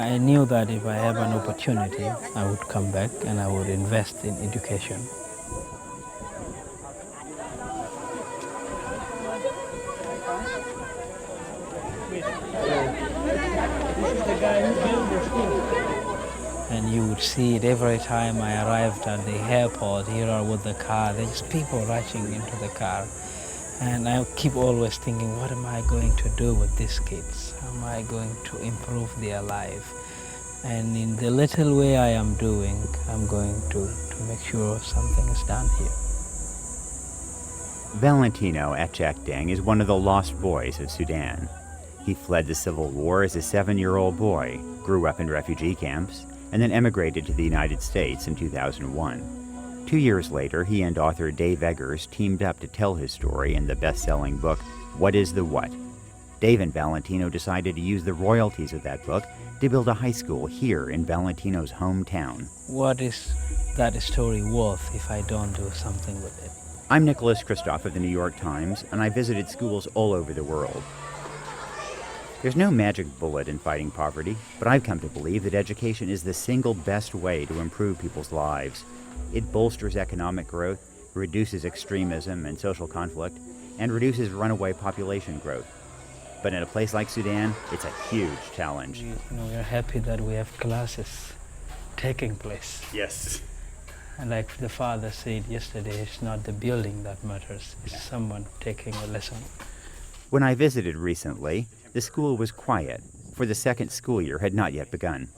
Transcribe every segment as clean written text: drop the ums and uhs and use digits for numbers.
I knew that if I have an opportunity, I would come back and I would invest in education. And you would see it every time I arrived at the airport, here or with the car, there's just people rushing into the car. And I keep always thinking, what am I going to do with these kids? How am I going to improve their life? And in the little way I am doing, I'm going to make sure something is done here. Valentino Achak Deng is one of the lost boys of Sudan. He fled the civil war as a 7-year-old boy, grew up in refugee camps, and then emigrated to the United States in 2001. 2 years later, he and author Dave Eggers teamed up to tell his story in the best-selling book, What is the What? Dave and Valentino decided to use the royalties of that book to build a high school here in Valentino's hometown. What is that story worth if I don't do something with it? I'm Nicholas Kristof of the New York Times, and I visited schools all over the world. There's no magic bullet in fighting poverty, but I've come to believe that education is the single best way to improve people's lives. It bolsters economic growth, reduces extremism and social conflict, and reduces runaway population growth. But in a place like Sudan, it's a huge challenge. We're happy that we have classes taking place. Yes. And like the father said yesterday, it's not the building that matters, it's someone taking a lesson. When I visited recently, the school was quiet, for the second school year had not yet begun.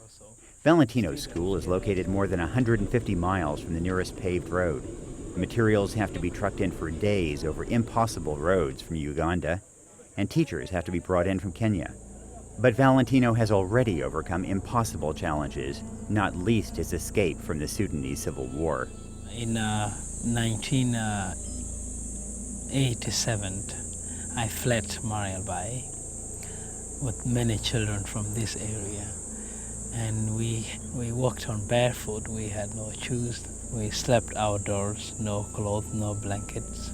Valentino's school is located more than 150 miles from the nearest paved road. Materials have to be trucked in for days over impossible roads from Uganda, and teachers have to be brought in from Kenya. But Valentino has already overcome impossible challenges, not least his escape from the Sudanese civil war. In 1987, I fled Marialbai with many children from this area. And we walked on barefoot, we had no shoes, we slept outdoors, no clothes, no blankets.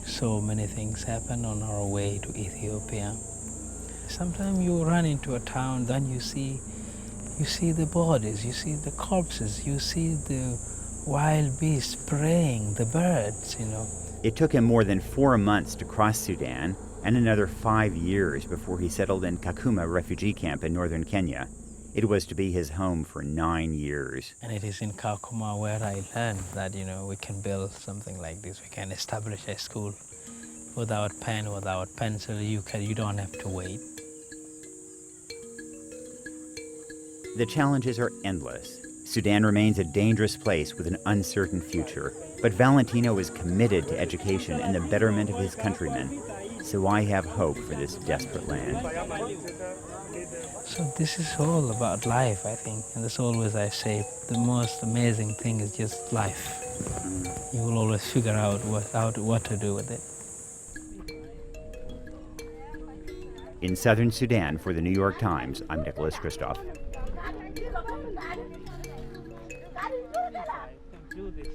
So many things happened on our way to Ethiopia. Sometimes you run into a town, then you see the bodies, you see the corpses, you see the wild beasts preying, the birds, It took him more than 4 months to cross Sudan, and another 5 years before he settled in Kakuma refugee camp in northern Kenya. It was to be his home for 9 years. And it is in Kakuma where I learned that, we can build something like this. We can establish a school without pen, without pencil. You don't have to wait. The challenges are endless. Sudan remains a dangerous place with an uncertain future, but Valentino is committed to education and the betterment of his countrymen. So I have hope for this desperate land. So this is all about life, I think. And that's always I say, the most amazing thing is just life. You will always figure out what to do with it. In southern Sudan, for the New York Times, I'm Nicholas Kristof. Do this,